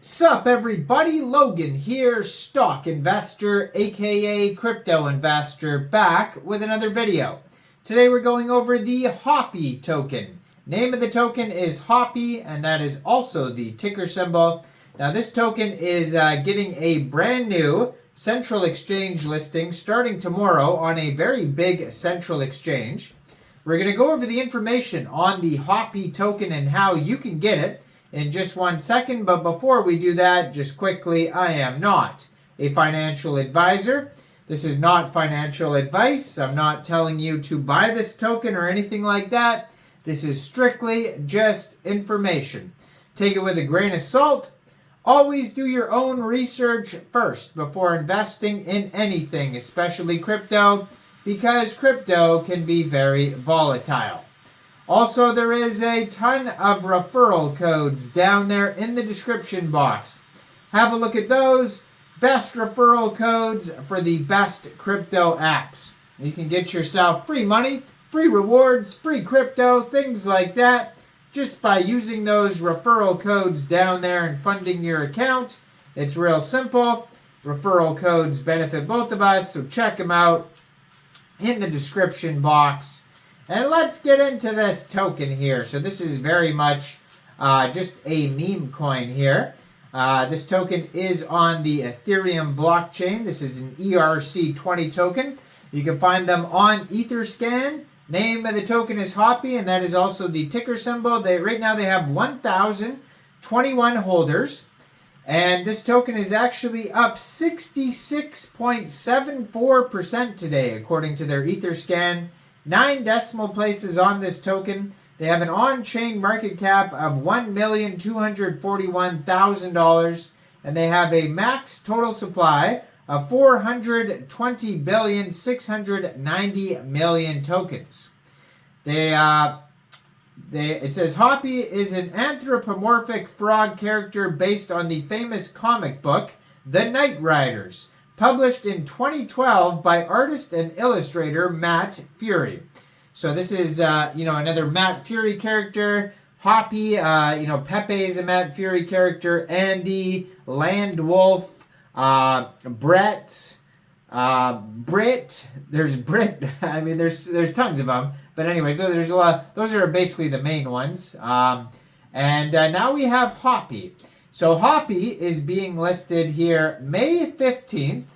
Sup everybody, Logan here, stock investor aka crypto investor, back with another video. Today we're going over the Hoppy token. Name of the token is Hoppy, and that is also the ticker symbol. Now this token is getting a brand new central exchange listing starting tomorrow on a very big central exchange. We're going to go over the information on the Hoppy token and how you can get it in just 1 second, but before we do that, just quickly, I am not a financial advisor. This is not financial advice. I'm not telling you to buy this token or anything like that. This is strictly just information. Take it with a grain of salt. Always do your own research first before investing in anything, especially crypto, because crypto can be very volatile. Also, there is a ton of referral codes down there in the description box. Have a look at those. Best referral codes for the best crypto apps. You can get yourself free money, free rewards, free crypto, things like that, just by using those referral codes down there and funding your account. It's real simple. Referral codes benefit both of us, so check them out in the description box. And let's get into this token here. So this is very much just a meme coin here. This token is on the Ethereum blockchain. This is an ERC20 token. You can find them on Etherscan. Name of the token is Hoppy, and that is also the ticker symbol. Right now they have 1,021 holders. And this token is actually up 66.74% today, according to their Etherscan. 9 decimal places on this token. They have an on-chain market cap of $1,241,000, and they have a max total supply of 420,690,000,000 tokens. It says Hoppy is an anthropomorphic frog character based on the famous comic book The Knight Riders, published in 2012 by artist and illustrator Matt Furie. So this is, another Matt Furie character. Hoppy, Pepe is a Matt Furie character. Andy, Landwolf, Brett, Brit. There's Brit. I mean, there's tons of them. But anyways, there's a lot. Those are basically the main ones. And now we have Hoppy. So Hoppy is being listed here May 15th,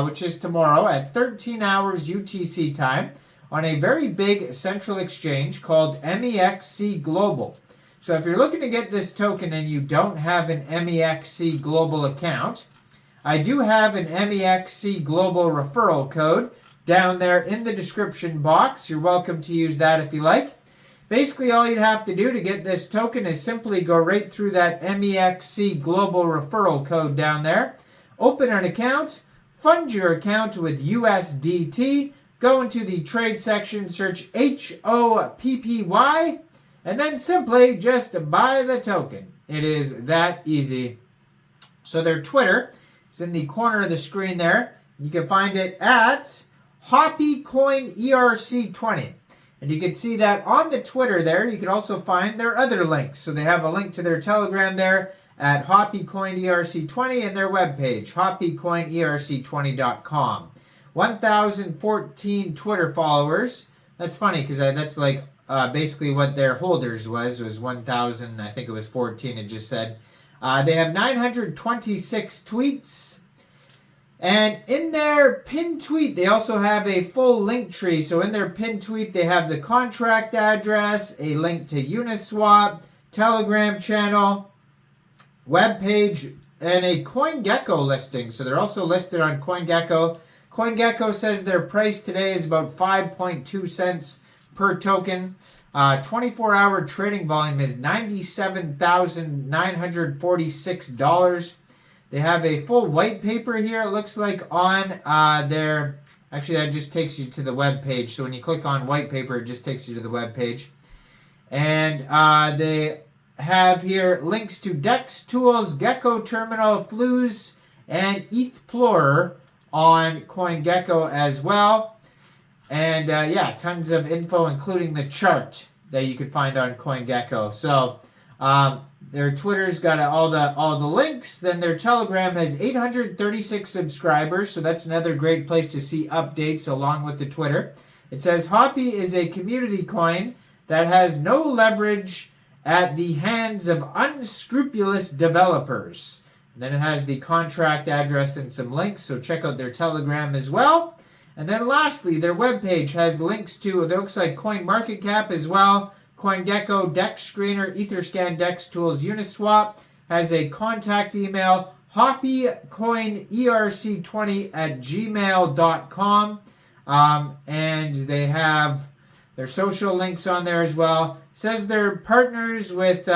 which is tomorrow at 13 hours UTC time on a very big central exchange called Mexc Global. So if you're looking to get this token and you don't have an Mexc Global account, I do have an Mexc Global referral code down there in the description box. You're welcome to use that if you like. Basically, all you'd have to do to get this token is simply go right through that Mexc Global referral code down there. Open an account, fund your account with USDT, go into the trade section, search HOPPY, and then simply just buy the token. It is that easy. So their Twitter is in the corner of the screen there. You can find it at HoppyCoin ERC20. And you can see that on the Twitter there. You can also find their other links. So they have a link to their Telegram there at HoppyCoin ERC20 and their webpage, hoppycoinerc20.com. 1,014 Twitter followers. That's funny because that's like basically what their holders was 1,000. I think it was 14. It just said. They have 926 tweets. And in their pinned tweet, they also have a full link tree. So in their pinned tweet, they have the contract address, a link to Uniswap, Telegram channel, webpage, and a CoinGecko listing. So they're also listed on CoinGecko. CoinGecko says their price today is about 5.2 cents per token. 24-hour trading volume is $97,946. They have a full white paper here, it looks like, on their... Actually, that just takes you to the web page. So when you click on white paper, it just takes you to the web page. And they have here links to DEX tools, Gecko Terminal, Flues, and ETHplorer on CoinGecko as well. And tons of info, including the chart that you can find on CoinGecko. So Their Twitter's got all the links. Then their Telegram has 836 subscribers, so that's another great place to see updates along with the Twitter. It says Hoppy is a community coin that has no leverage at the hands of unscrupulous developers. And then it has the contract address and some links, so check out their Telegram as well. And then lastly, their webpage has links to, it looks like CoinMarketCap as well, CoinGecko, Dex Screener, Etherscan, Dex Tools, Uniswap, has a contact email, hoppycoinerc20@gmail.com, and they have their social links on there as well. It says they're partners with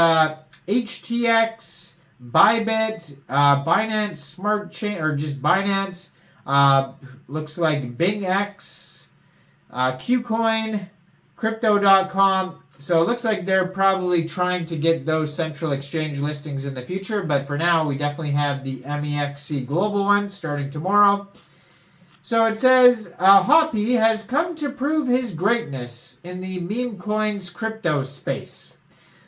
HTX, Bybit, Binance Smart Chain, or just Binance, looks like BingX, Qcoin, Crypto.com. So it looks like they're probably trying to get those central exchange listings in the future, but for now we definitely have the Mexc global one starting tomorrow. So it says, Hoppy has come to prove his greatness in the Memecoin's crypto space.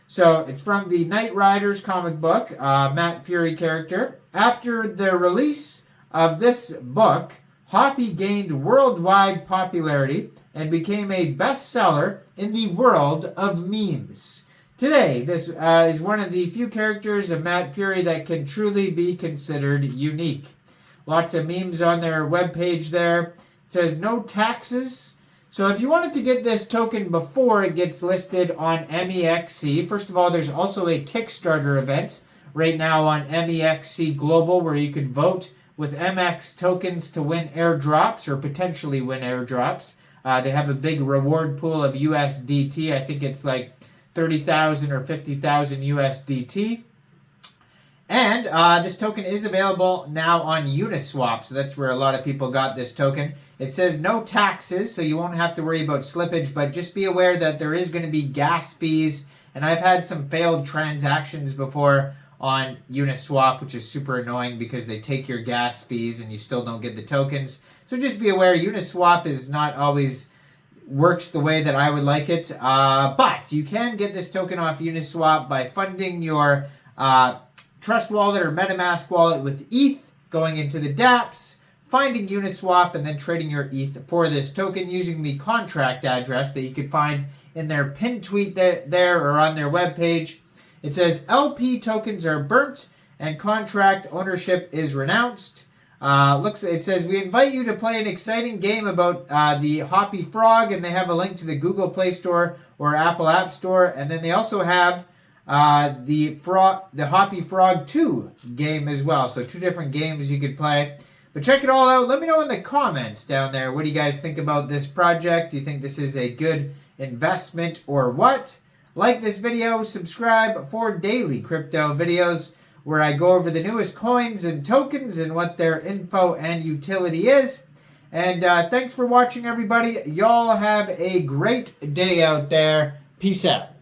So it's from the Knight Riders comic book, Matt Furie character. After the release of this book, Hoppy gained worldwide popularity and became a bestseller in the world of memes. Today, this is one of the few characters of Matt Furie that can truly be considered unique. Lots of memes on their webpage there. It says no taxes. So if you wanted to get this token before it gets listed on Mexc, first of all, there's also a Kickstarter event right now on Mexc Global where you can vote with MX tokens to win airdrops or potentially win airdrops. They have a big reward pool of USDT. I think it's like 30,000 or 50,000 USDT. And this token is available now on Uniswap, so that's where a lot of people got this token. It says no taxes, so you won't have to worry about slippage, but just be aware that there is going to be gas fees, and I've had some failed transactions before on Uniswap, which is super annoying because they take your gas fees and you still don't get the tokens. So just be aware, Uniswap is not always works the way that I would like it, but you can get this token off Uniswap by funding your Trust Wallet or MetaMask wallet with ETH, going into the dApps, finding Uniswap, and then trading your ETH for this token using the contract address that you could find in their pinned tweet there or on their webpage. It says LP tokens are burnt and contract ownership is renounced. It says we invite you to play an exciting game about the Hoppy Frog, and they have a link to the Google Play Store or Apple App Store, and then they also have the Hoppy Frog 2 game as well. So 2 different games you could play. But check it all out. Let me know in the comments down there. What do you guys think about this project? Do you think this is a good investment or what? Like this video, subscribe for daily crypto videos where I go over the newest coins and tokens and what their info and utility is. And thanks for watching, everybody. Y'all have a great day out there. Peace out.